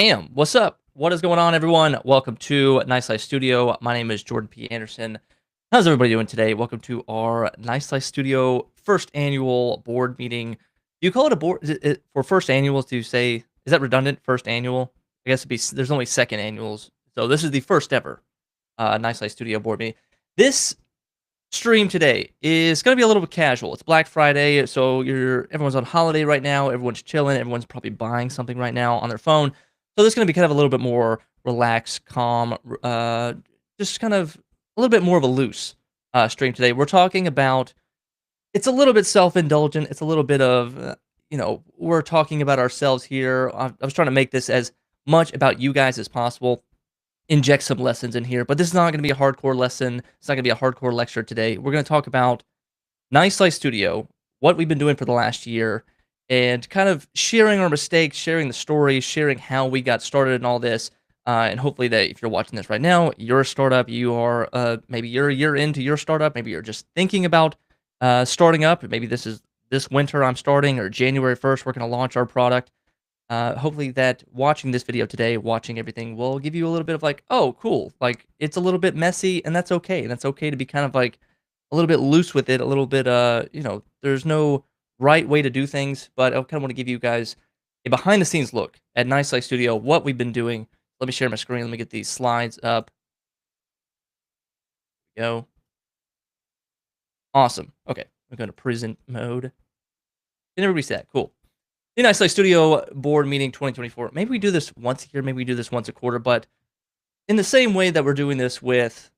Bam! What's up? What is going on, everyone? Welcome to Nice Life Studio. My name is Jordan P. Anderson. How's everybody doing today? Welcome to our Nice Life Studio first annual board meeting. Do you call it a board? For first annuals, do you say, is that redundant? First annual? I guess there's only second annuals. So this is the first ever Nice Life Studio board meeting. This stream today is going to be a little bit casual. It's Black Friday, so everyone's on holiday right now. Everyone's chilling. Everyone's probably buying something right now on their phone. So this is going to be kind of a little bit more relaxed, calm, just kind of a little bit more of a loose stream today. We're talking about, it's a little bit self-indulgent. It's a little bit of, we're talking about ourselves here. I was trying to make this as much about you guys as possible, inject some lessons in here, but this is not going to be a hardcore lesson. It's not going to be a hardcore lecture today. We're going to talk about Nice Life Studio, what we've been doing for the last year, and kind of sharing our mistakes, sharing the stories, sharing how we got started in all this. And hopefully that if you're watching this right now, you're a startup, you are maybe you're a year into your startup, maybe you're just thinking about starting up. Maybe this winter I'm starting, or January 1st, we're going to launch our product. Hopefully that watching this video today, watching everything, will give you a little bit of like, oh, cool. Like, it's a little bit messy, and that's okay. And that's okay to be kind of like a little bit loose with it, a little bit, there's no right way to do things, but I kind of want to give you guys a behind the scenes look at Nice Life Studio, what we've been doing. Let me share my screen. Let me get these slides up. Go. Awesome. Okay. I'm going to present mode. And everybody reset. Cool. The Nice Life Studio board meeting 2024. Maybe we do this once a year. Maybe we do this once a quarter. But in the same way that we're doing this with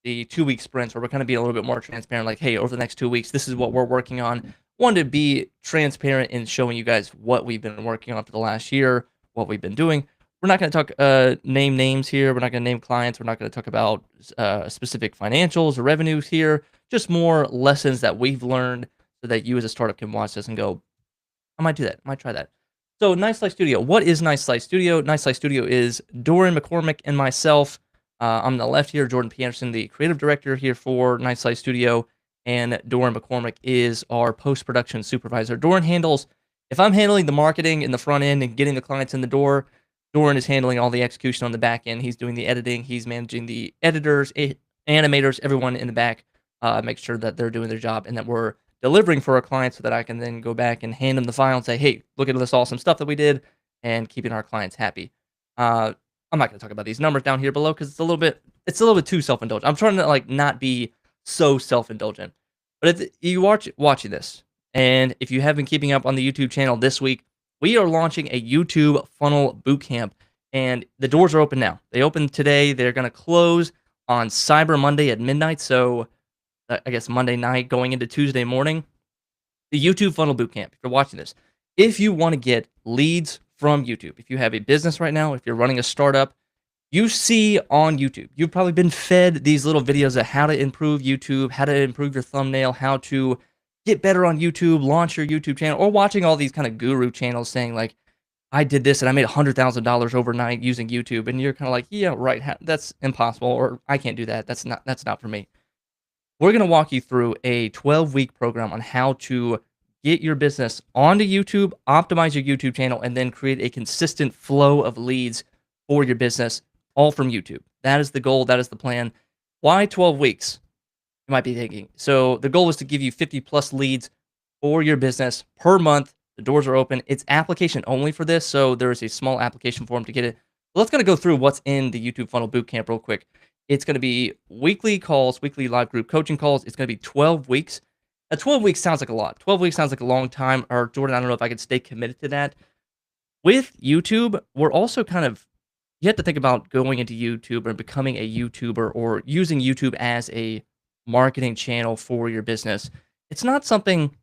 the 2-week sprints, where we're kind of being a little bit more transparent, like, hey, over the next 2 weeks, this is what we're working on. Wanted to be transparent in showing you guys what we've been working on for the last year, what we've been doing. We're not going to talk name names here. We're not going to name clients. We're not going to talk about specific financials or revenues here. Just more lessons that we've learned so that you as a startup can watch this and go, I might do that. I might try that. So Nice Life Studio. What is Nice Life Studio? Nice Life Studio is Doran McCormick and myself. On the left here, Jordan P. Anderson, the creative director here for Nice Life Studio, and Doran McCormick is our post-production supervisor. Doran handles, if I'm handling the marketing in the front end and getting the clients in the door, Doran is handling all the execution on the back end. He's doing the editing. He's managing the editors, animators, everyone in the back, make sure that they're doing their job and that we're delivering for our clients so that I can then go back and hand them the file and say, hey, look at this awesome stuff that we did, and keeping our clients happy. I'm not going to talk about these numbers down here below because it's a little bit too self-indulgent. I'm trying to like not be so self-indulgent. But if you watching this, and if you have been keeping up on the YouTube channel this week, we are launching a YouTube Funnel Bootcamp, and the doors are open now. They opened today. They're going to close on Cyber Monday at midnight. So I guess Monday night going into Tuesday morning. The YouTube Funnel Bootcamp. If you're watching this, if you want to get leads from YouTube, if you have a business right now, if you're running a startup, you see on YouTube, you've probably been fed these little videos of how to improve YouTube, how to improve your thumbnail, how to get better on YouTube, launch your YouTube channel, or watching all these kind of guru channels saying like, I did this and I made $100,000 overnight using YouTube. And you're kind of like, yeah, right. That's impossible. Or I can't do that. That's not for me. We're going to walk you through a 12-week program on how to get your business onto YouTube, optimize your YouTube channel, and then create a consistent flow of leads for your business, all from YouTube. That is the goal. That is the plan. Why 12 weeks? You might be thinking. So the goal is to give you 50 plus leads for your business per month. The doors are open. It's application only for this. So there is a small application form to get it. Let's kind of go through what's in the YouTube Funnel Bootcamp real quick. It's going to be weekly calls, weekly live group coaching calls. It's going to be 12 weeks. Now, 12 weeks sounds like a lot. 12 weeks sounds like a long time. Or Jordan, I don't know if I could stay committed to that. With YouTube, we're also kind of, you have to think about going into YouTube and becoming a YouTuber or using YouTube as a marketing channel for your business. It's not something,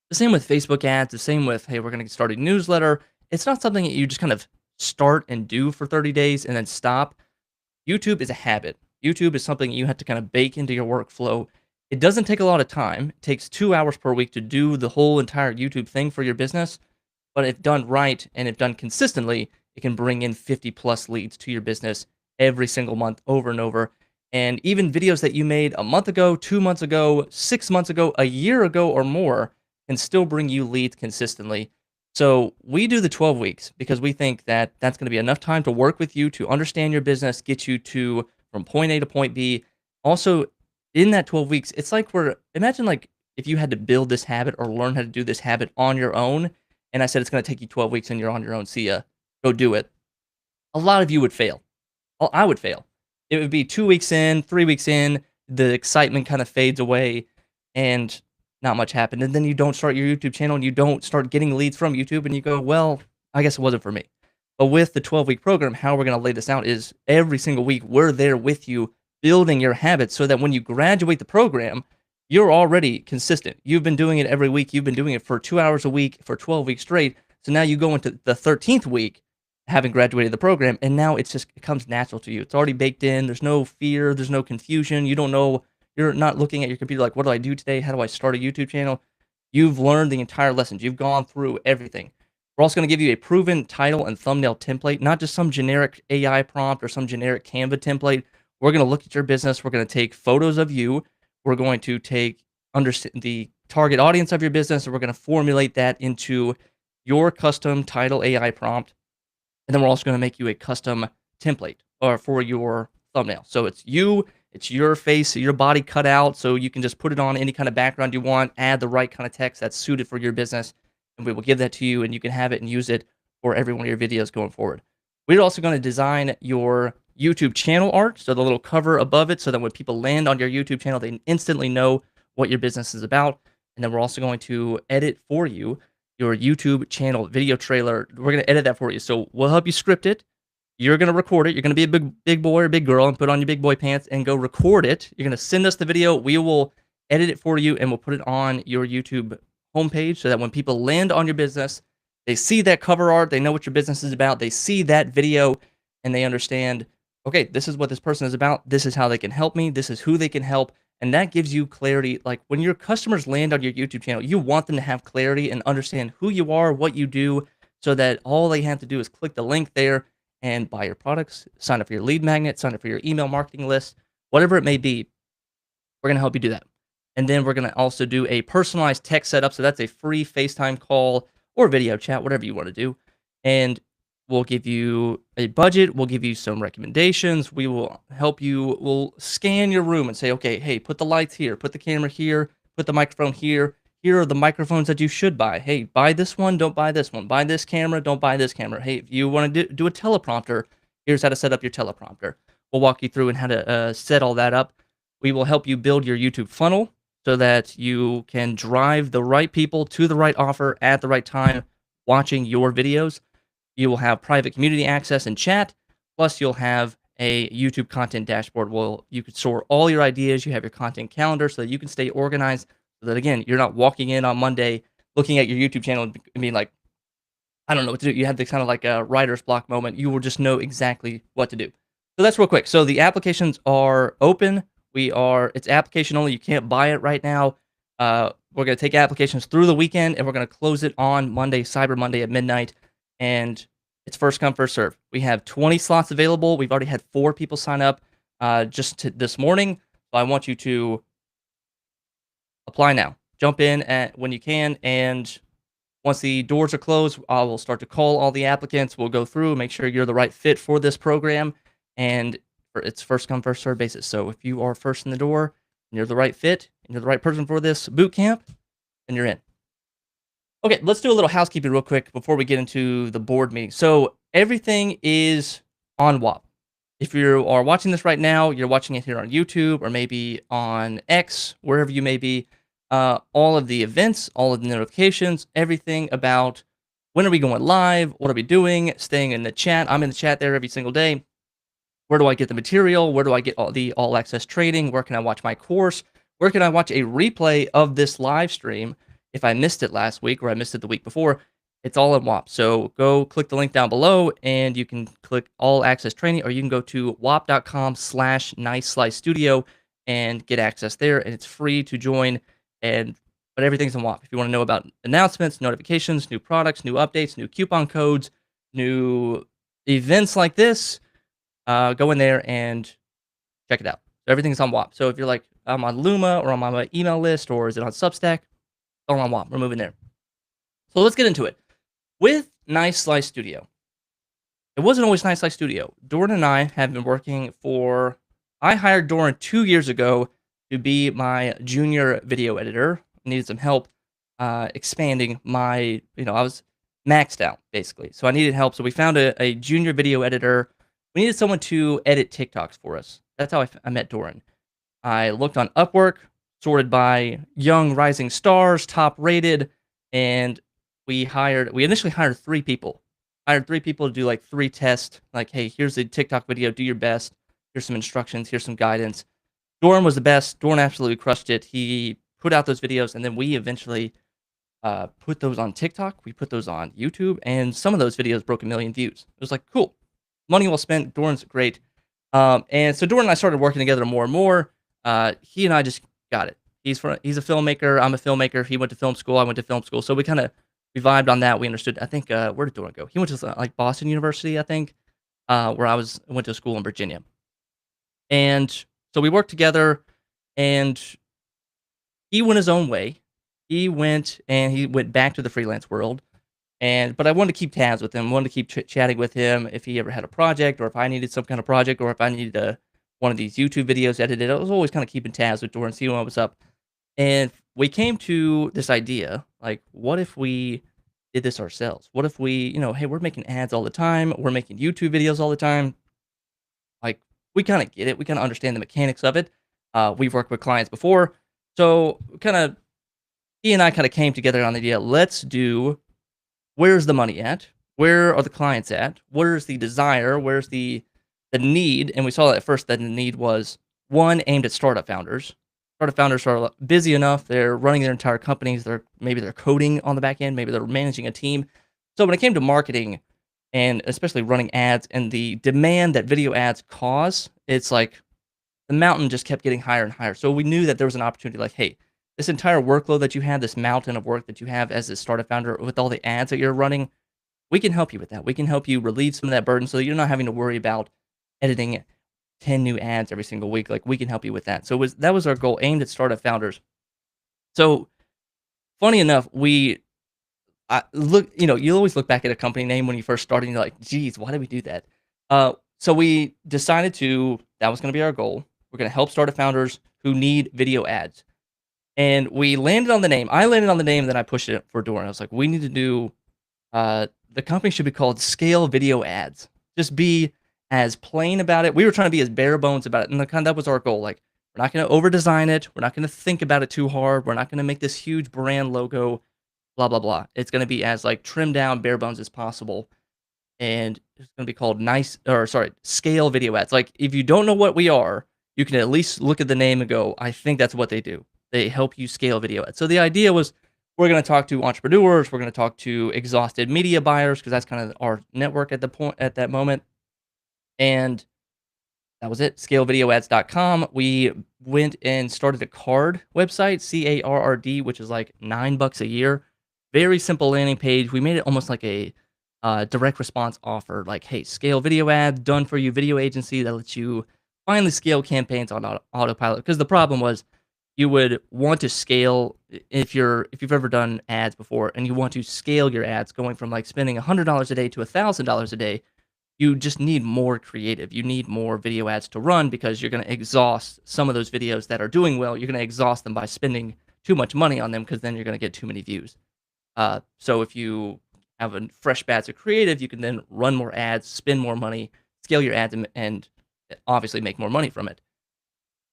the same with Facebook ads, the same with, hey, we're going to start a newsletter. It's not something that you just kind of start and do for 30 days and then stop. YouTube is a habit. YouTube is something you have to kind of bake into your workflow. It doesn't take a lot of time. It takes 2 hours per week to do the whole entire YouTube thing for your business. But if done right and if done consistently, it can bring in 50 plus leads to your business every single month over and over. And even videos that you made a month ago, 2 months ago, 6 months ago, a year ago or more can still bring you leads consistently. So we do the 12 weeks because we think that that's going to be enough time to work with you to understand your business, get you to from point A to point B. Also, in that 12 weeks, it's like imagine like if you had to build this habit or learn how to do this habit on your own. And I said it's going to take you 12 weeks and you're on your own. See ya. Go do it. A lot of you would fail. I would fail. It would be 2 weeks in, 3 weeks in, the excitement kind of fades away and not much happened. And then you don't start your YouTube channel and you don't start getting leads from YouTube and you go, well, I guess it wasn't for me. But with the 12-week program, how we're going to lay this out is every single week we're there with you building your habits so that when you graduate the program, you're already consistent. You've been doing it every week. You've been doing it for 2 hours a week for 12 weeks straight. So now you go into the 13th week having graduated the program, and now it comes natural to you. It's already baked in. There's no fear. There's no confusion. You don't know. You're not looking at your computer like, what do I do today? How do I start a YouTube channel? You've learned the entire lessons. You've gone through everything. We're also going to give you a proven title and thumbnail template, not just some generic AI prompt or some generic Canva template. We're going to look at your business. We're going to take photos of you. We're going to understand the target audience of your business, and we're going to formulate that into your custom title AI prompt. And then we're also going to make you a custom template or for your thumbnail. So it's you, it's your face, your body cut out. So you can just put it on any kind of background you want, add the right kind of text that's suited for your business. And we will give that to you and you can have it and use it for every one of your videos going forward. We're also going to design your YouTube channel art. So the little cover above it so that when people land on your YouTube channel, they instantly know what your business is about. And then we're also going to edit for you your YouTube channel video trailer. We're going to edit that for you. So we'll help you script it. You're going to record it. You're going to be a big boy or big girl and put on your big boy pants and go record it. You're going to send us the video. We will edit it for you and we'll put it on your YouTube homepage so that when people land on your business, they see that cover art, they know what your business is about, they see that video and they understand, okay, this is what this person is about. This is how they can help me. This is who they can help. And that gives you clarity. Like when your customers land on your YouTube channel, you want them to have clarity and understand who you are, what you do, so that all they have to do is click the link there and buy your products, sign up for your lead magnet, sign up for your email marketing list, whatever it may be. We're going to help you do that. And then we're going to also do a personalized text setup. So that's a free FaceTime call or video chat, whatever you want to do. And we'll give you a budget. We'll give you some recommendations. We will help you. We'll scan your room and say, okay, hey, put the lights here, put the camera here, put the microphone here. Here are the microphones that you should buy. Hey, buy this one, don't buy this one. Buy this camera, don't buy this camera. Hey, if you want to do a teleprompter, here's how to set up your teleprompter. We'll walk you through and how to set all that up. We will help you build your YouTube funnel so that you can drive the right people to the right offer at the right time watching your videos. You will have private community access and chat, plus you'll have a YouTube content dashboard where you can store all your ideas. You have your content calendar so that you can stay organized, so that, again, you're not walking in on Monday, looking at your YouTube channel and being like, I don't know what to do. You had the kind of like a writer's block moment. You will just know exactly what to do. So that's real quick. So the applications are open. It's application only. You can't buy it right now. We're going to take applications through the weekend and we're going to close it on Monday, Cyber Monday at midnight. And it's first come, first serve. We have 20 slots available. We've already had 4 people sign up this morning. So I want you to apply now. Jump in when you can. And once the doors are closed, I will start to call all the applicants. We'll go through, make sure you're the right fit for this program. And it's first come, first serve basis. So if you are first in the door and you're the right fit and you're the right person for this boot camp, then you're in. Okay, let's do a little housekeeping real quick before we get into the board meeting. So everything is on WAP. If you are watching this right now, you're watching it here on YouTube or maybe on X, wherever you may be, all of the events, all of the notifications, everything about when are we going live, what are we doing, staying in the chat. I'm in the chat there every single day. Where do I get the material? Where do I get the all access training? Where can I watch my course? Where can I watch a replay of this live stream if I missed it last week or I missed it the week before? It's all in WAP. So go click the link down below and you can click all access training, or you can go to wap.com/niceslicestudio and get access there. And it's free to join, but everything's in WAP. If you want to know about announcements, notifications, new products, new updates, new coupon codes, new events like this, go in there and check it out. So everything's on WAP. So if you're like, I'm on Luma or I'm on my email list or is it on Substack, all on WAP. We're moving there. So let's get into it. With Nice Slice Studio, it wasn't always Nice Slice Studio. Doran and I have been working for. I hired Doran 2 years ago to be my junior video editor. I needed some help expanding my. I was maxed out basically, so I needed help. So we found a junior video editor. We needed someone to edit TikToks for us. That's how I met Doran. I looked on Upwork, sorted by young rising stars, top rated, and we initially hired 3 people. Hired 3 people to do, like, 3 tests, like, "Hey, here's a TikTok video, do your best. Here's some instructions, here's some guidance." Doran was the best. Doran absolutely crushed it. He put out those videos, and then we eventually, put those on TikTok, we put those on YouTube, and some of those videos broke 1,000,000 views. It was like, "Cool. Money well spent." Doran's great. And so Doran and I started working together more and more. He and I just got it. He's a filmmaker. I'm a filmmaker. He went to film school. I went to film school. So we vibed on that. We understood. I think where did Doran go? He went to like Boston University, I think, where went to school in Virginia. And so we worked together, and he went his own way. He went back to the freelance world. But I wanted to keep tabs with him, wanted to keep chatting with him if he ever had a project, or if I needed some kind of project, or if I needed one of these YouTube videos edited. I was always kind of keeping tabs with Doran, seeing what was up. And we came to this idea, like, what if we did this ourselves? What if we, hey, we're making ads all the time, we're making YouTube videos all the time. Like, we kind of get it, we kind of understand the mechanics of it. We've worked with clients before, so he and I kind of came together on the idea. Let's do. Where's the money at? Where are the clients at? Where's the desire? Where's the need? And we saw that at first that the need was, one, aimed at startup founders. Startup founders are busy enough, they're running their entire companies, they're coding on the back end, maybe they're managing a team. So when it came to marketing, and especially running ads and the demand that video ads cause, it's like the mountain just kept getting higher and higher. So we knew that there was an opportunity, like, hey, this entire workload that you have, this mountain of work that you have as a startup founder with all the ads that you're running, we can help you with that. We can help you relieve some of that burden so that you're not having to worry about editing 10 new ads every single week. Like, we can help you with that. So that was our goal, aimed at startup founders. So funny enough, you'll always look back at a company name when you first started and you're like, geez, why did we do that? So we decided that was going to be our goal. We're going to help startup founders who need video ads. And we landed on the name. I landed on the name, and then I pushed it for Doran. I was like, we need to do, the company should be called Scale Video Ads. Just be as plain about it. We were trying to be as bare bones about it. And that was our goal. Like, we're not going to over design it. We're not going to think about it too hard. We're not going to make this huge brand logo, blah, blah, blah. It's going to be as like trimmed down, bare bones as possible. And it's going to be called Scale Video Ads. Like, if you don't know what we are, you can at least look at the name and go, I think that's what they do. They help you scale video ads. So the idea was, we're going to talk to entrepreneurs, we're going to talk to exhausted media buyers, because that's kind of our network at that moment. And that was it. Scalevideoads.com. We went and started a card website, CARRD, which is like $9 a year. Very simple landing page. We made it almost like a direct response offer, like, hey, scale video ads, done for you video agency that lets you finally scale campaigns on autopilot. Because the problem was, you would want to scale if you've ever done ads before, and you want to scale your ads going from like spending $100 a day to $1,000 a day. You just need more creative. You need more video ads to run, because you're going to exhaust some of those videos that are doing well. You're going to exhaust them by spending too much money on them, because then you're going to get too many views. So if you have a fresh batch of creative, you can then run more ads, spend more money, scale your ads, and obviously make more money from it.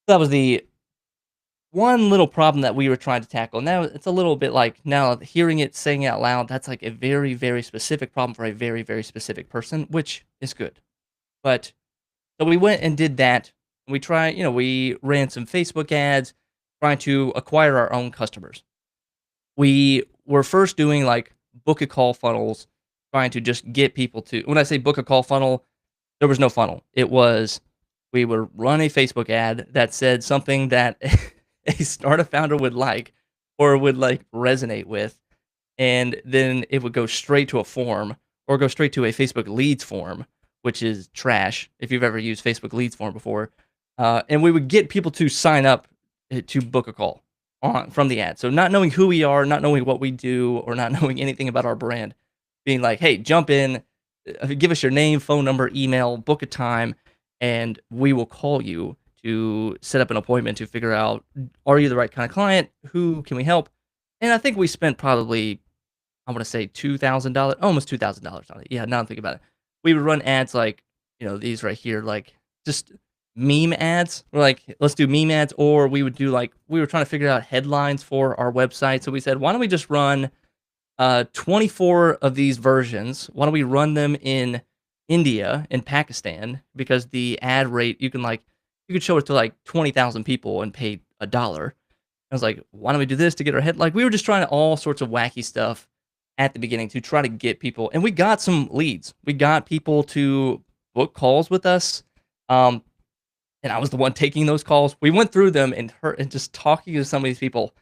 That was the one little problem that we were trying to tackle. Now it's a little bit like, now hearing it, saying it out loud, that's like a very, very specific problem for a very, very specific person, which is good. But so we went and did that. We ran some Facebook ads, trying to acquire our own customers. We were first doing like book a call funnels, trying to just get people to, when I say book a call funnel, there was no funnel. It was, we would run a Facebook ad that said something that a startup founder would like, or would like resonate with, and then it would go straight to a form, or go straight to a Facebook leads form, which is trash if you've ever used Facebook leads form before. And we would get people to sign up to book a call from the ad. So not knowing who we are, not knowing what we do, or not knowing anything about our brand, being like, "Hey, jump in, give us your name, phone number, email, book a time, and we will call you to set up an appointment to figure out, are you the right kind of client? Who can we help?" And I think we spent probably, I wanna say $2,000, almost $2,000 on it. Yeah, now I'm thinking about it. We would run ads like, these right here, like, just meme ads. We're like, "Let's do meme ads," or we would do, like, we were trying to figure out headlines for our website, so we said, "Why don't we just run 24 of these versions. Why don't we run them in India and Pakistan? Because the ad rate, you could show it to like 20,000 people and pay $1." I was like, why don't we do this to get our head? Like, we were just trying all sorts of wacky stuff at the beginning to try to get people, and we got some leads. We got people to book calls with us. Um, and I was the one taking those calls. We went through them and just talking to some of these people.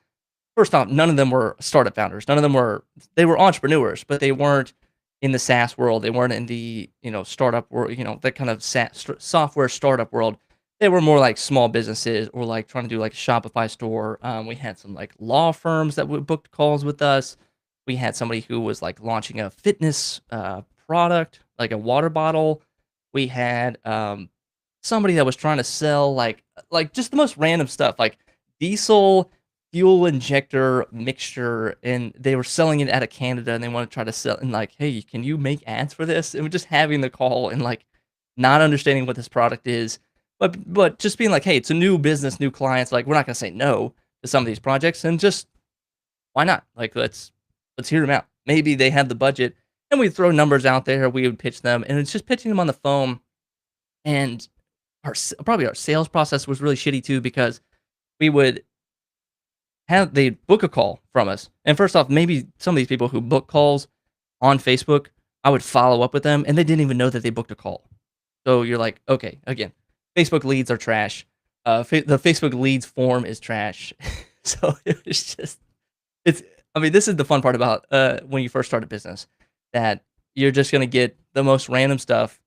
First off, none of them were startup founders. None of them they were entrepreneurs, but they weren't in the SaaS world. They weren't in the, startup world, that kind of software startup world. They were more like small businesses or like trying to do like a Shopify store. We had some like law firms that would book calls with us. We had somebody who was like launching a fitness product, like a water bottle. We had somebody that was trying to sell like just the most random stuff, like diesel fuel injector mixture, and they were selling it out of Canada, and they want to try to sell and like, "Hey, can you make ads for this?" And we're just having the call and like not understanding what this product is, but just being like, "Hey, it's a new business, new clients. Like, we're not gonna say no to some of these projects, and just why not? Like, let's hear them out. Maybe they have the budget." And we throw numbers out there. We would pitch them, and it's just pitching them on the phone. And probably our sales process was really shitty too, because we would they'd book a call from us. And first off, maybe some of these people who book calls on Facebook, I would follow up with them and they didn't even know that they booked a call. So you're like, okay, again, Facebook leads are trash. The Facebook leads form is trash. So it was just, it's, I mean, this is the fun part about when you first start a business, that you're just going to get the most random stuff.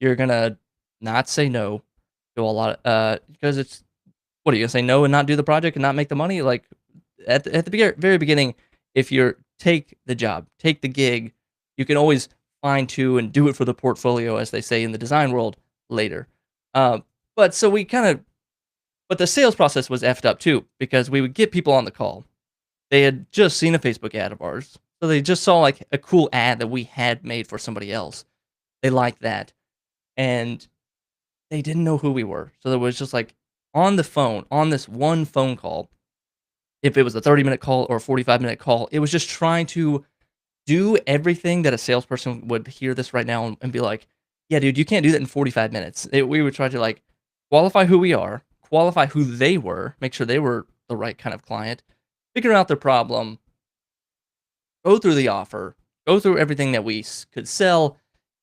You're going to not say no to a lot because it's, what are you going to say no and not do the project and not make the money? Like, at the very beginning, if you're take the job, take the gig, you can always fine tune and do it for the portfolio, as they say in the design world, later. But so we kind of, but the sales process was effed up too, because we would get people on the call. They had just seen a Facebook ad of ours, so they just saw like a cool ad that we had made for somebody else. They liked that, and they didn't know who we were. So there was just like on the phone, on this one phone call, if it was a 30-minute call or a 45-minute call, it was just trying to do everything that a salesperson would hear this right now and be like, "Yeah, dude, you can't do that in 45 minutes." We would try to like qualify who we are, qualify who they were, make sure they were the right kind of client, figure out their problem, go through the offer, go through everything that we could sell,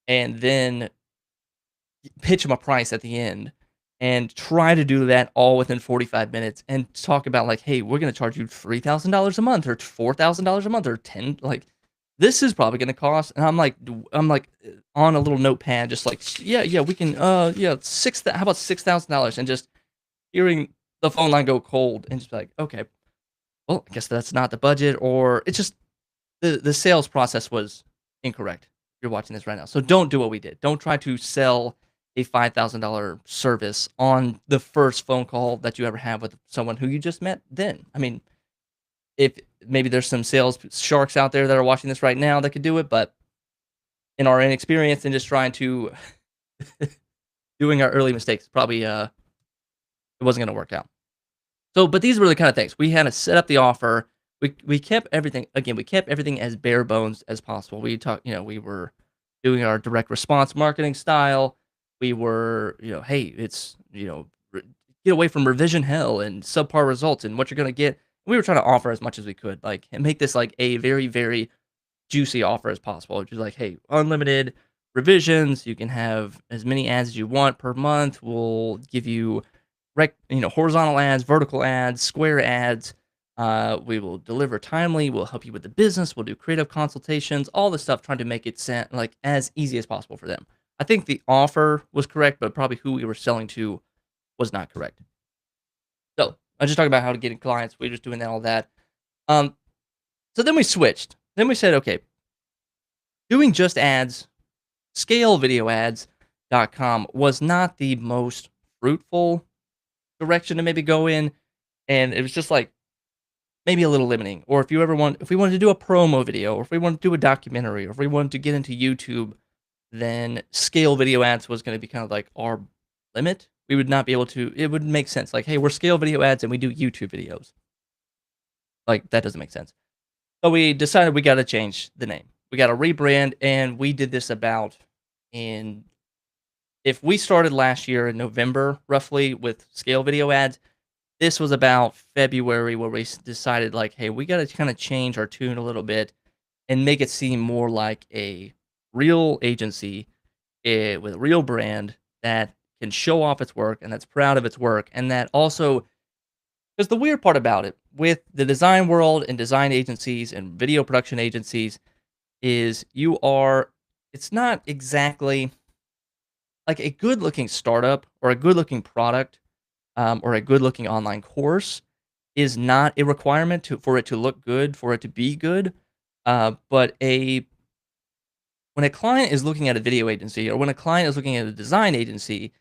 and then pitch them a price at the end, and try to do that all within 45 minutes and talk about like, "Hey, we're gonna charge you $3,000 a month or $4,000 a month or 10, like, this is probably gonna cost." And I'm like, on a little notepad, just like, "Yeah, yeah, we can, yeah, how about $6,000?" And just hearing the phone line go cold and just be like, "Okay, well, I guess that's not the budget," or it's just the sales process was incorrect. If you're watching this right now. So don't do what we did. Don't try to sell a $5,000 service on the first phone call that you ever have with someone who you just met then. I mean, if maybe there's some sales sharks out there that are watching this right now that could do it, but in our inexperience and just trying to doing our early mistakes, probably it wasn't going to work out. So, but these were the kind of things. We had to set up the offer. We kept everything, again, we kept everything as bare bones as possible. We were doing our direct response marketing style. We were, hey, it's, get away from revision hell and subpar results and what you're going to get. We were trying to offer as much as we could, like, and make this like a very, very juicy offer as possible. Which is like, hey, unlimited revisions. You can have as many ads as you want per month. We'll give you horizontal ads, vertical ads, square ads. We will deliver timely. We'll help you with the business. We'll do creative consultations, all this stuff, trying to make it sound like as easy as possible for them. I think the offer was correct, but probably who we were selling to was not correct. So I just talking about how to get clients. We were just doing all that. So then we switched. Then we said, okay, doing just ads, scalevideoads.com was not the most fruitful direction to maybe go in, and it was just like maybe a little limiting. Or if we wanted to do a promo video, or if we wanted to do a documentary, or if we wanted to get into YouTube, then scale video ads was going to be kind of like our limit. We would not be able to. It wouldn't make sense. Like, hey, we're scale video ads and we do YouTube videos. Like that doesn't make sense. So we decided we got to change the name. We got to rebrand, and we did this about in if we started last year in November roughly with scale video ads. This was about February where we decided like, hey, we got to kind of change our tune a little bit and make it seem more like a real agency with a real brand that can show off its work and that's proud of its work, and that also, because the weird part about it with the design world and design agencies and video production agencies is it's not exactly like a good looking startup or a good looking product, or a good looking online course is not a requirement for it to look good, for it to be good. But when a client is looking at a video agency or when a client is looking at a design agency,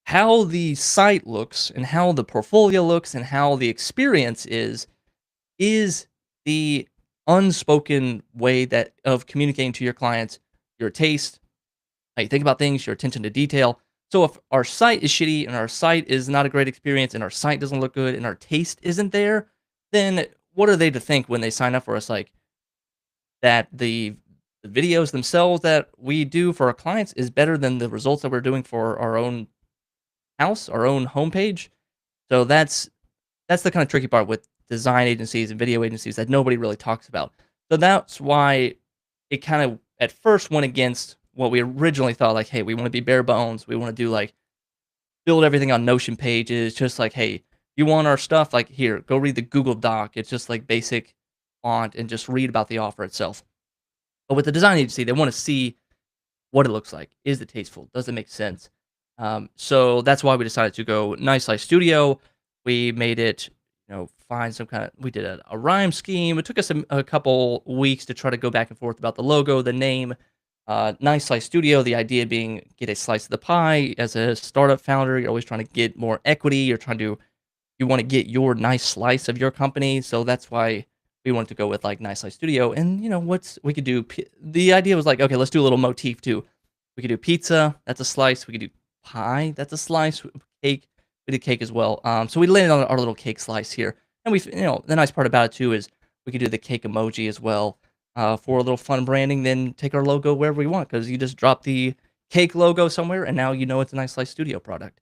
how the site looks and how the portfolio looks and how the experience is the unspoken way that of communicating to your clients your taste, how you think about things, your attention to detail. So if our site is shitty and our site is not a great experience and our site doesn't look good and our taste isn't there, then what are they to think when they sign up for us? Like that the videos themselves that we do for our clients is better than the results that we're doing for our own house, our own homepage. So that's the kind of tricky part with design agencies and video agencies that nobody really talks about. So that's why it kind of at first went against what we originally thought. Like, hey, we want to be bare bones. We want to do like build everything on Notion pages. Just like, hey, you want our stuff? Like, here, go read the Google Doc. It's just like basic font and just read about the offer itself. But with the design agency, they want to see what it looks like. Is it tasteful? Does it make sense? So that's why we decided to go Nice Life Studio. We made it, find some kind of. We did a rhyme scheme. It took us a couple weeks to try to go back and forth about the logo, the name. Nice Slice Studio. The idea being get a slice of the pie. As a startup founder, you're always trying to get more equity. You want to get your nice slice of your company. So that's why we wanted to go with like Nice Slice Studio. And we could do. The idea was like, okay, let's do a little motif too. We could do pizza. That's a slice. We could do pie. That's a slice. Cake. We did cake as well. So we landed on our little cake slice here. And the nice part about it too is we could do the cake emoji as well, for a little fun branding. Then take our logo wherever we want, because you just drop the cake logo somewhere, and now it's a Nice Slice Studio product.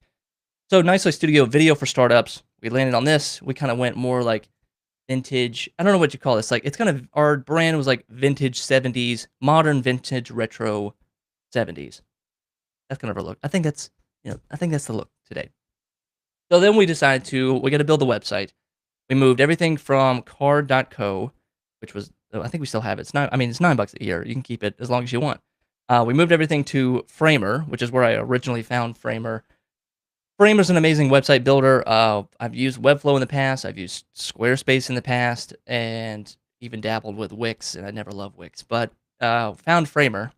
So Nice Slice Studio video for startups. We landed on this. We kind of went more like vintage. I don't know what you call this. Like it's kind of our brand was like vintage 70s, modern vintage retro 70s. That's kind of our look. I think that's the look today. So then we decided we got to build the website. We moved everything from card.co, which was, I think we still have it. It's $9 a year. You can keep it as long as you want. We moved everything to Framer, which is where I originally found Framer. Framer's an amazing website builder. I've used Webflow in the past. I've used Squarespace in the past, and even dabbled with Wix, and I never loved Wix, but found Framer.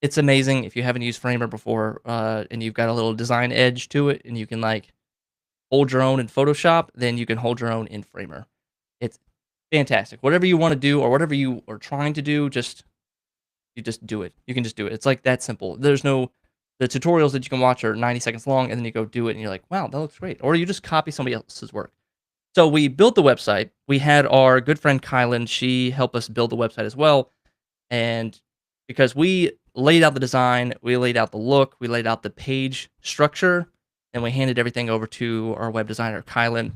It's amazing. If you haven't used Framer before, and you've got a little design edge to it, and you can like hold your own in Photoshop, then you can hold your own in Framer. It's fantastic. Whatever you want to do or whatever you are trying to do, you just do it. You can just do it. It's like that simple. The tutorials that you can watch are 90 seconds long, and then you go do it and you're like, wow, that looks great. Or you just copy somebody else's work. So we built the website. We had our good friend Kylan. She helped us build the website as well. And because we laid out the design, we laid out the look, we laid out the page structure, and we handed everything over to our web designer, Kylan.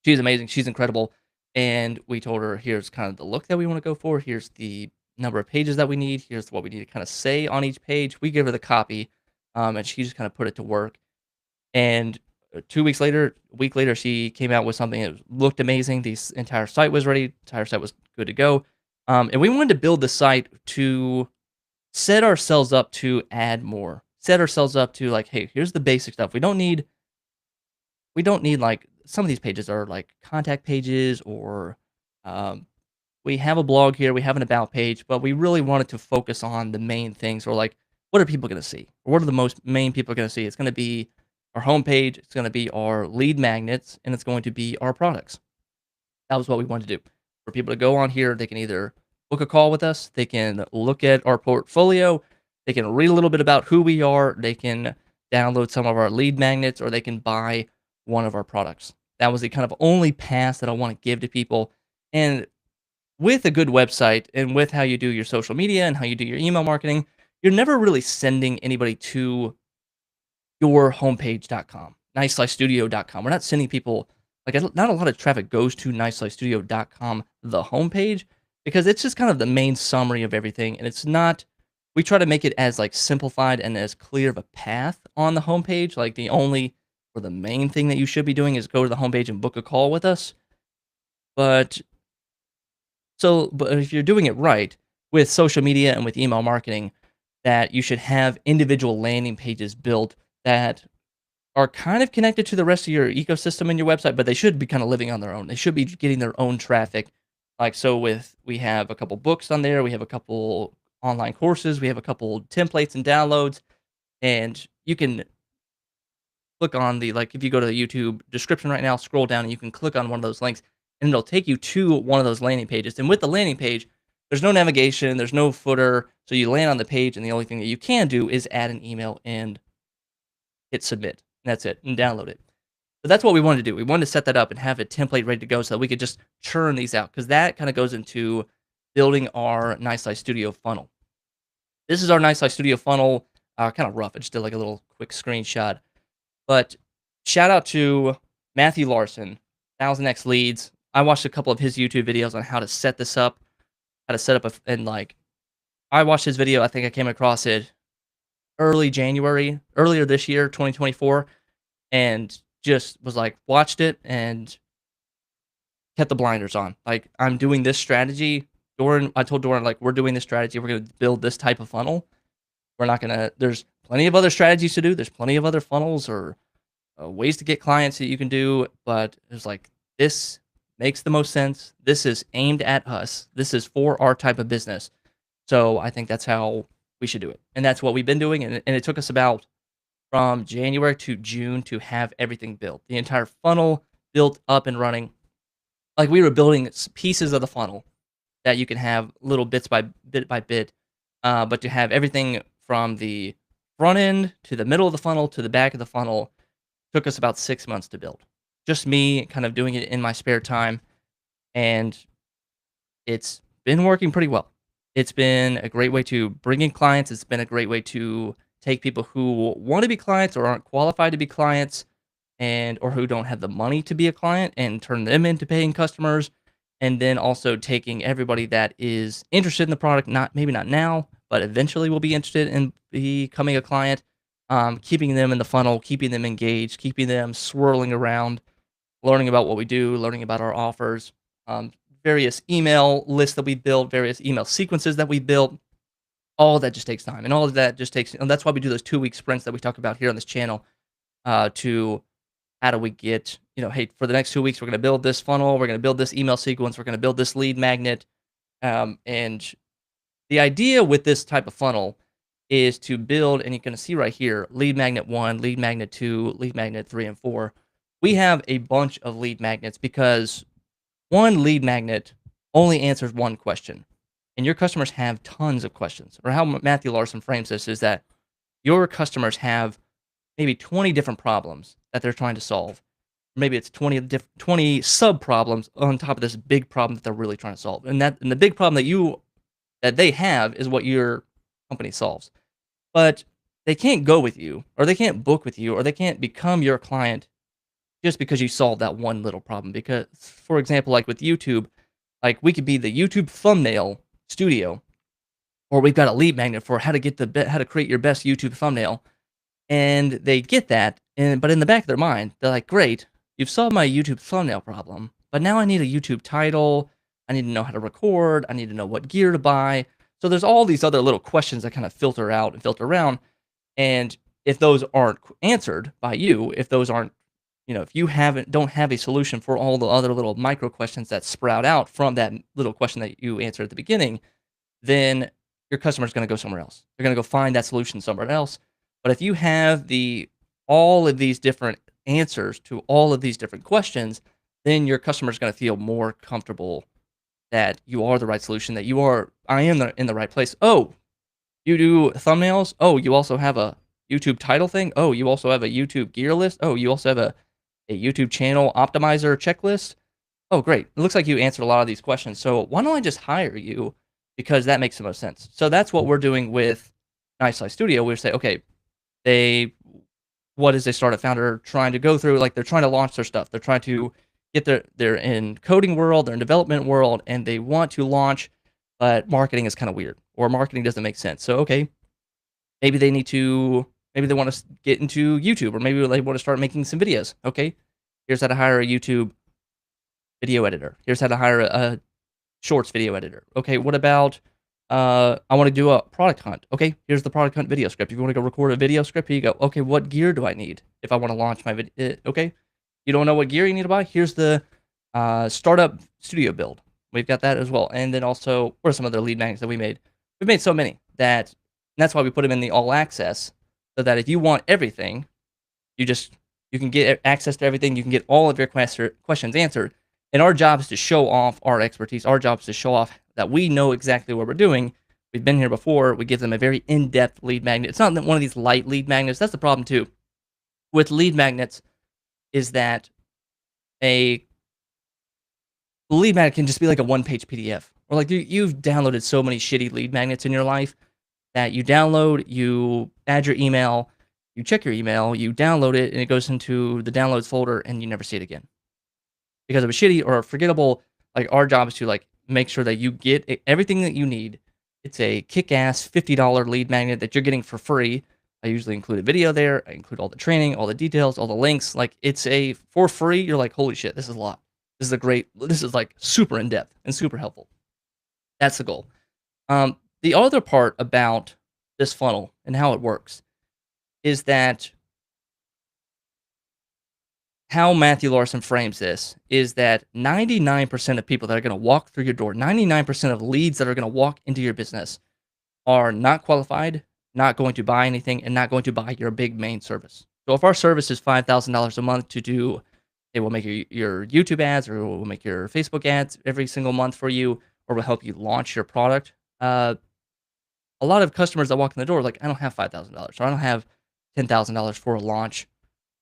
She's amazing. She's incredible. And we told her, here's kind of the look that we want to go for. Here's the number of pages that we need. Here's what we need to kind of say on each page. We give her the copy, and she just kind of put it to work. And a week later, she came out with something that looked amazing. The entire site was ready. The entire site was good to go. And we wanted to build the site to set ourselves up to add more. Set ourselves up to like, hey, here's the basic stuff. We don't need like some of these pages are like contact pages or we have a blog here, we have an about page, but we really wanted to focus on the main things, or like, what are people going to see? Or what are the most main people going to see? It's going to be our homepage, it's going to be our lead magnets, and it's going to be our products. That was what we wanted to do. For people to go on here, they can either book a call with us, they can look at our portfolio, they can read a little bit about who we are, they can download some of our lead magnets, or they can buy one of our products. That was the kind of only pass that I want to give to people. And with a good website and with how you do your social media and how you do your email marketing, you're never really sending anybody to your homepage.com, nicelistudio.com. We're not sending people, like, not a lot of traffic goes to nicelistudio.com, the homepage, because it's just kind of the main summary of everything. And it's not, we try to make it as like simplified and as clear of a path on the homepage. Like the only, or the main thing that you should be doing is go to the homepage and book a call with us. But but if you're doing it right with social media and with email marketing, that you should have individual landing pages built that are kind of connected to the rest of your ecosystem in your website, but they should be kind of living on their own. They should be getting their own traffic. Like, so we have a couple books on there, we have a couple online courses, we have a couple templates and downloads, and you can click on like, if you go to the YouTube description right now, scroll down and you can click on one of those links and it'll take you to one of those landing pages. And with the landing page, there's no navigation, there's no footer. So you land on the page and the only thing that you can do is add an email and hit submit. And that's it, and download it. So that's what we wanted to do. We wanted to set that up and have a template ready to go so that we could just churn these out, because that kind of goes into building our Nice Life Studio funnel. This is our Nice Life Studio funnel. Kind of rough. I just did like a little quick screenshot. But shout out to Matthew Larson, 1000x Leads. I watched a couple of his YouTube videos on how to set this up, how to set up and like, I watched his video. I think I came across it earlier this year, 2024, and just was like, watched it and kept the blinders on. Like, I'm doing this strategy. I told Doran, like, we're doing this strategy. We're going to build this type of funnel. We're not going to, there's plenty of other strategies to do. There's plenty of other funnels or ways to get clients that you can do. But it's like, this makes the most sense. This is aimed at us. This is for our type of business. So I think that's how we should do it. And that's what we've been doing. And it took us about from January to June to have everything built. The entire funnel built up and running. Like, we were building pieces of the funnel that you can have little bits by bit. But to have everything from the front end to the middle of the funnel to the back of the funnel took us about 6 months to build. Just me kind of doing it in my spare time. And it's been working pretty well. It's been a great way to bring in clients. It's been a great way to take people who want to be clients or aren't qualified to be clients, or who don't have the money to be a client, and turn them into paying customers. And then also taking everybody that is interested in the product, maybe not now, but eventually will be interested in becoming a client, keeping them in the funnel, keeping them engaged, keeping them swirling around, learning about what we do, learning about our offers, various email lists that we built, various email sequences that we built. All of that just takes time, and all of that just takes, and that's why we do those 2-week sprints that we talk about here on this channel. To how do we get, hey, for the next 2 weeks, we're going to build this funnel, we're going to build this email sequence, we're going to build this lead magnet. And the idea with this type of funnel is to build, and you're going to see right here, lead magnet 1, lead magnet 2, lead magnet 3 and 4. We have a bunch of lead magnets because one lead magnet only answers one question, and your customers have tons of questions. Or how Matthew Larson frames this is that your customers have maybe 20 different problems that they're trying to solve. Maybe it's 20 sub problems on top of this big problem that they're really trying to solve. And the big problem that they have is what your company solves. But they can't go with you, or they can't book with you, or they can't become your client just because you solve that one little problem. Because, for example, like with YouTube, like, we could be the YouTube thumbnail studio, or we've got a lead magnet for how to create your best YouTube thumbnail. And they get that, but in the back of their mind, they're like, great, you've solved my YouTube thumbnail problem, but now I need a YouTube title, I need to know how to record, I need to know what gear to buy. So there's all these other little questions that kind of filter out and filter around. And if those aren't answered by you, if those aren't, if you don't have a solution for all the other little micro questions that sprout out from that little question that you answered at the beginning, then your customer's going to go somewhere else. They're going to go find that solution somewhere else. But if you have all of these different answers to all of these different questions, then your customer's going to feel more comfortable that you are the right solution, that I am in the right place. Oh, you do thumbnails? Oh, you also have a YouTube title thing? Oh, you also have a YouTube gear list? Oh, you also have a YouTube channel optimizer checklist? Oh, great. It looks like you answered a lot of these questions. So why don't I just hire you? Because that makes the most sense. So that's what we're doing with Nice Life Studio. We say, okay, what is a startup founder trying to go through? Like, they're trying to launch their stuff. They're trying to they're in coding world, they're in development world, and they want to launch, but marketing is kind of weird, or marketing doesn't make sense. So, okay, maybe they want to get into YouTube, or maybe they want to start making some videos. Okay, here's how to hire a YouTube video editor. Here's how to hire a shorts video editor. Okay, what about I want to do a product hunt. Okay, here's the product hunt video script. If you want to go record a video script, here you go. Okay, what gear do I need if I want to launch my video? Okay, you don't know what gear you need to buy? Here's the startup studio build. We've got that as well. And then also, what are some other lead magnets that we made? We've made so many and that's why we put them in the all access, so that if you want everything, you can get access to everything. You can get all of your questions answered. And our job is to show off our expertise. Our job is to show off that we know exactly what we're doing. We've been here before. We give them a very in-depth lead magnet. It's not one of these light lead magnets. That's the problem too with lead magnets, is that a lead magnet can just be like a one-page PDF. Or like you've downloaded so many shitty lead magnets in your life that you download, you add your email, you check your email, you download it, and it goes into the downloads folder, and you never see it again because it was shitty or forgettable. Like, our job is to like make sure that you get everything that you need. It's a kick-ass $50 lead magnet that you're getting for free. I usually include a video there. I include all the training, all the details, all the links. Like, it's for free. You're like, holy shit, this is a lot. This is like super in-depth and super helpful. That's the goal. The other part about this funnel and how it works is that how Matthew Larson frames this is that 99% of people that are going to walk through your door, 99% of leads that are going to walk into your business are not qualified, not going to buy anything, and not going to buy your big main service. So if our service is $5,000 a month to do, it will make your YouTube ads, or we'll make your Facebook ads every single month for you, or will help you launch your product. A lot of customers that walk in the door are like, I don't have $5,000, or I don't have $10,000 for a launch.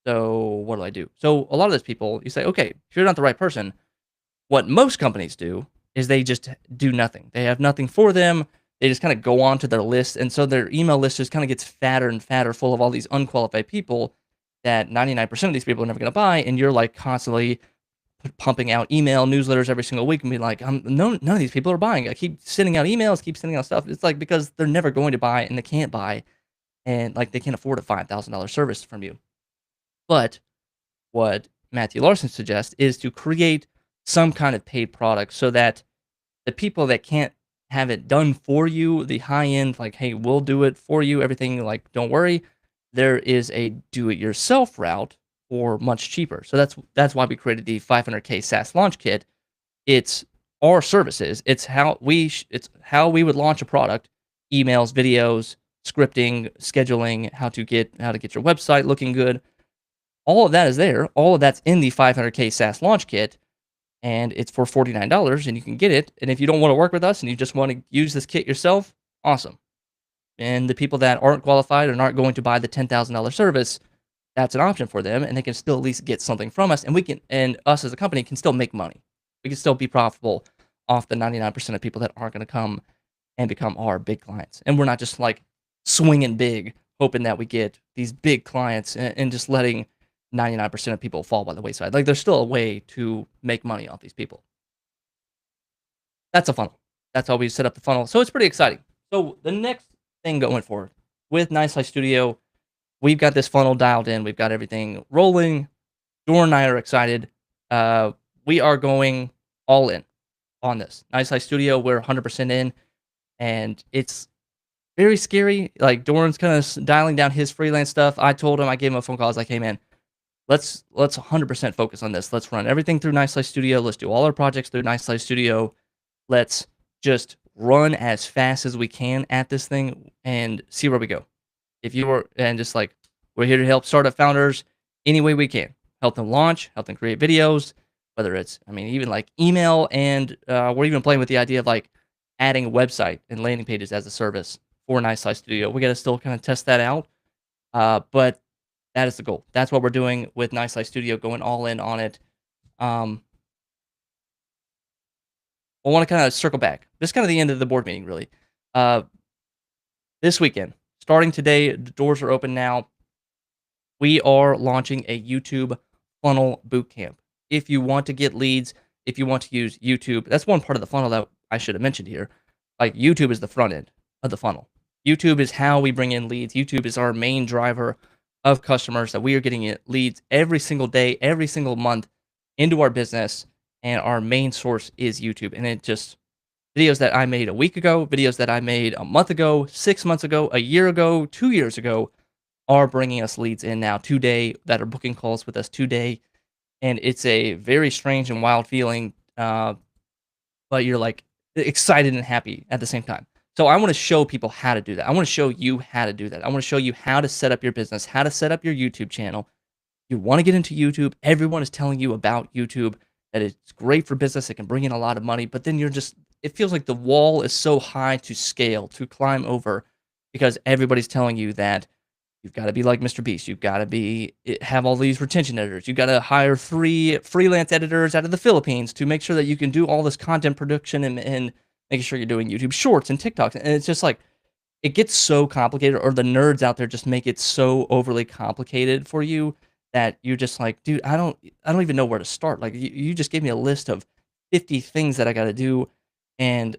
So what do I do? So a lot of those people, you say, okay, if you're not the right person, what most companies do is they just do nothing. They have nothing for them. They just kind of go on to their list. And so their email list just kind of gets fatter and fatter, full of all these unqualified people that 99% of these people are never going to buy. And you're like constantly pumping out email newsletters every single week and be like, none of these people are buying. I keep sending out emails, keep sending out stuff. It's like, because they're never going to buy, and they can't buy, and like they can't afford a $5,000 service from you. But what Matthew Larson suggests is to create some kind of paid product, so that the people that can't have it done for you, the high end, like, hey, we'll do it for you, everything, like, don't worry, there is a do-it-yourself route for much cheaper. So that's why we created the 500K SaaS launch kit. It's our services. It's how we would launch a product: emails, videos, scripting, scheduling, how to get your website looking good. All of that is there. All of that's in the 500K SaaS launch kit, and it's for $49, and you can get it. And if you don't want to work with us and you just want to use this kit yourself, awesome. And the people that aren't qualified and aren't going to buy the $10,000 service, that's an option for them, and they can still at least get something from us, and us as a company can still make money. We can still be profitable off the 99% of people that aren't going to come and become our big clients. And we're not just like swinging big, hoping that we get these big clients and just letting 99% of people fall by the wayside. Like, there's still a way to make money off these people. That's a funnel. That's how we set up the funnel. So it's pretty exciting. So the next thing going forward with Nice Life Studio, we've got this funnel dialed in. We've got everything rolling. Dor and I are excited. We are going all in on this. Nice Life Studio, we're 100% in. And it's very scary. Like, Doran's kind of dialing down his freelance stuff. I told him, I gave him a phone call. I was like, hey, man, let's 100% focus on this. Let's run everything through Nice Life Studio. Let's do all our projects through Nice Life Studio. Let's just run as fast as we can at this thing and see where we go. If you were, and just like, we're here to help startup founders any way we can. Help them launch, help them create videos, whether it's, I mean, even like email, and we're even playing with the idea of like adding a website and landing pages as a service for Nice Life Studio. We got to still kind of test that out. But that is the goal. That's what we're doing with Nice Life Studio, going all in on it. I want to kind of circle back. This is kind of the end of the board meeting, really. This weekend, starting today, the doors are open now. We are launching a YouTube Funnel Bootcamp. If you want to get leads, if you want to use YouTube, that's one part of the funnel that I should have mentioned here. Like, YouTube is the front end of the funnel. YouTube is how we bring in leads. YouTube is our main driver of customers that we are getting leads every single day, every single month into our business. And our main source is YouTube. And it just, videos that I made a week ago, videos that I made a month ago, 6 months ago, a year ago, 2 years ago, are bringing us leads in now today, that are booking calls with us today. And it's a very strange and wild feeling, but you're like excited and happy at the same time. So I want to show people how to do that. I want to show you how to do that. I want to show you how to set up your business, how to set up your YouTube channel. You want to get into YouTube. Everyone is telling you about YouTube, that it's great for business. It can bring in a lot of money, but then it feels like the wall is so high to scale, to climb over, because everybody's telling you that you've got to be like Mr. Beast. You've got to have all these retention editors. You've got to hire 3 freelance editors out of the Philippines to make sure that you can do all this content production and making sure you're doing YouTube Shorts and TikToks. And it's just like, it gets so complicated, or the nerds out there just make it so overly complicated for you that you're just like, dude, I don't even know where to start. Like, you just gave me a list of 50 things that I got to do, and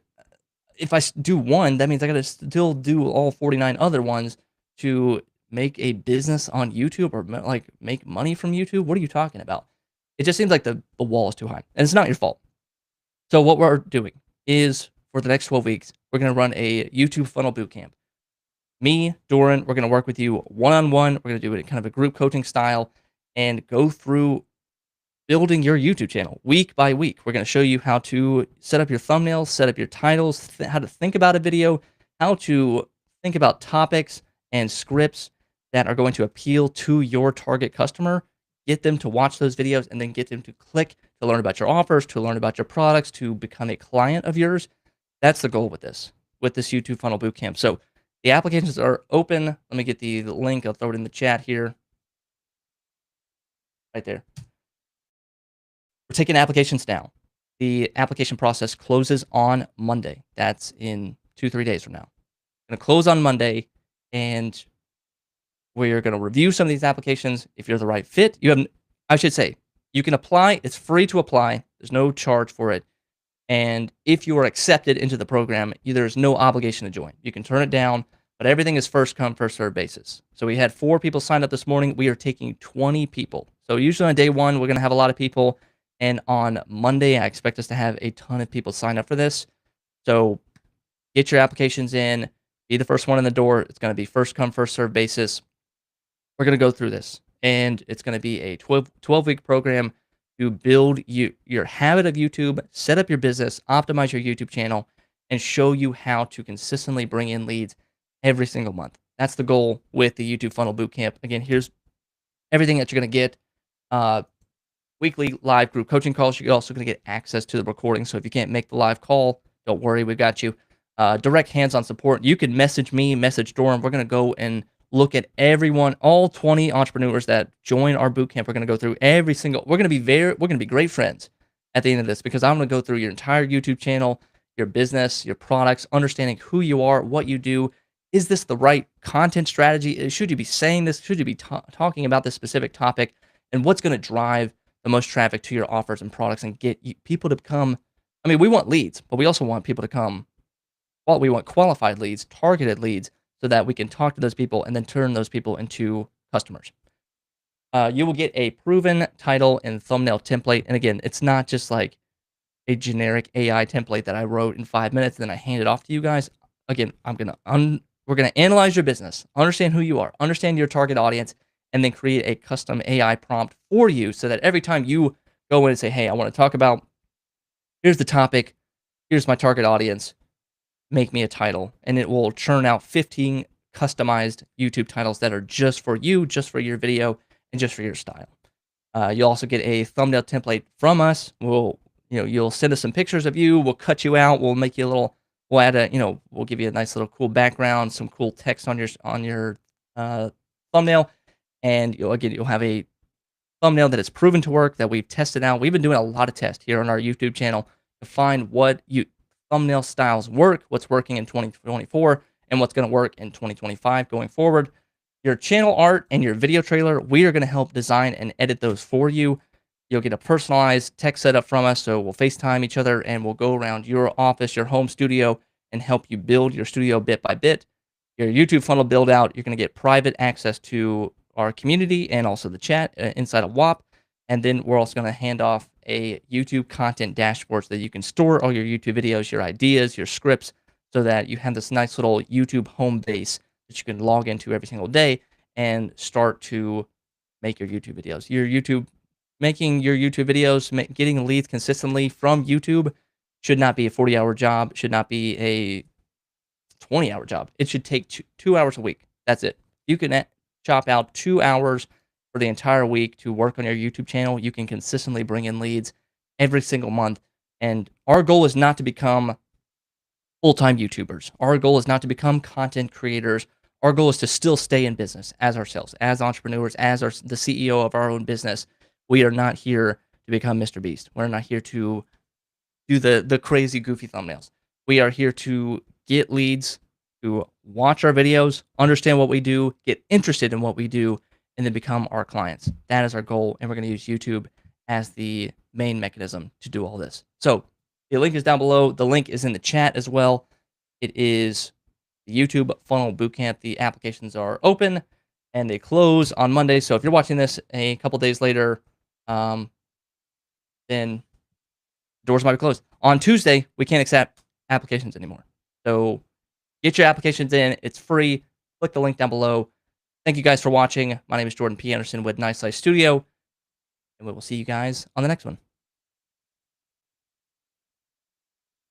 if I do one, that means I got to still do all 49 other ones to make a business on YouTube, or like make money from YouTube. What are you talking about? It just seems like the wall is too high, and it's not your fault. So what we're doing is, for the next 12 weeks, we're going to run a YouTube Funnel Bootcamp. Me, Doran, we're going to work with you one-on-one. We're going to do it in kind of a group coaching style and go through building your YouTube channel week by week. We're going to show you how to set up your thumbnails, set up your titles, how to think about a video, how to think about topics and scripts that are going to appeal to your target customer, get them to watch those videos, and then get them to click to learn about your offers, to learn about your products, to become a client of yours. That's the goal with this YouTube Funnel Bootcamp. So the applications are open. Let me get the link. I'll throw it in the chat here. Right there. We're taking applications now. The application process closes on Monday. That's in 2-3 days from now. Going to close on Monday, and we're going to review some of these applications. If you're the right fit, you can apply. It's free to apply. There's no charge for it. And if you are accepted into the program, there's no obligation to join. You can turn it down, but everything is first come, first serve basis. So we had 4 people signed up this morning. We are taking 20 people. So usually on day 1, we're going to have a lot of people. And on Monday, I expect us to have a ton of people sign up for this. So get your applications in, be the first one in the door. It's going to be first come, first serve basis. We're going to go through this, and it's going to be a 12-week program to build your habit of YouTube, set up your business, optimize your YouTube channel, and show you how to consistently bring in leads every single month. That's the goal with the YouTube Funnel Bootcamp. Again, here's everything that you're going to get. Weekly live group coaching calls. You're also going to get access to the recording. So if you can't make the live call, don't worry, we've got you. Direct hands-on support. You can message me, message Doran. We're going to go and look at everyone, all 20 entrepreneurs that join our bootcamp. We're going to go through every single. We're going to be great friends at the end of this, because I'm going to go through your entire YouTube channel, your business, your products, understanding who you are, what you do. Is this the right content strategy? Should you be saying this? Should you be talking about this specific topic? And what's going to drive the most traffic to your offers and products and get people to become? I mean, we want leads, but we also want people to come. Well, we want qualified leads, targeted leads, so that we can talk to those people and then turn those people into customers. You will get a proven title and thumbnail template. And again, it's not just like a generic AI template that I wrote in 5 minutes and then I hand it off to you guys. Again, we're going to analyze your business, understand who you are, understand your target audience, and then create a custom AI prompt for you so that every time you go in and say, hey, I want to talk about, here's the topic, here's my target audience, make me a title. And it will churn out 15 customized YouTube titles that are just for you, just for your video, and just for your style. You'll also get a thumbnail template from us. You'll send us some pictures of you. We'll cut you out. We'll make you a little. We'll add we'll give you a nice little cool background, some cool text on your thumbnail, and you'll have a thumbnail that is proven to work, that we've tested out. We've been doing a lot of tests here on our YouTube channel to find what thumbnail styles work, what's working in 2024, and what's going to work in 2025 going forward. Your channel art and your video trailer, we are going to help design and edit those for you. You'll get a personalized tech setup from us, so we'll FaceTime each other and we'll go around your office, your home studio, and help you build your studio bit by bit. Your YouTube funnel build out, you're going to get private access to our community and also the chat inside of WAP. And then we're also going to hand off a YouTube content dashboard so that you can store all your YouTube videos, your ideas, your scripts, so that you have this nice little YouTube home base that you can log into every single day and start to make your YouTube videos. Making your YouTube videos, getting leads consistently from YouTube should not be a 40-hour job, should not be a 20-hour job. It should take 2 hours a week. That's it. You can chop out 2 hours for the entire week to work on your YouTube channel. You can consistently bring in leads every single month. And our goal is not to become full-time YouTubers. Our goal is not to become content creators. Our goal is to still stay in business as ourselves, as entrepreneurs, as the CEO of our own business. We are not here to become Mr. Beast. We're not here to do the crazy, goofy thumbnails. We are here to get leads, to watch our videos, understand what we do, get interested in what we do, and then become our clients. That is our goal, and we're going to use YouTube as the main mechanism to do all this. So the link is down below. The link is in the chat as well. It is the YouTube Funnel Bootcamp. The applications are open, and they close on Monday. So if you're watching this a couple days later, then doors might be closed. On Tuesday, we can't accept applications anymore. So get your applications in. It's free. Click the link down below. Thank you guys for watching. My name is Jordan P. Anderson with Nice Life Studio, and we will see you guys on the next one.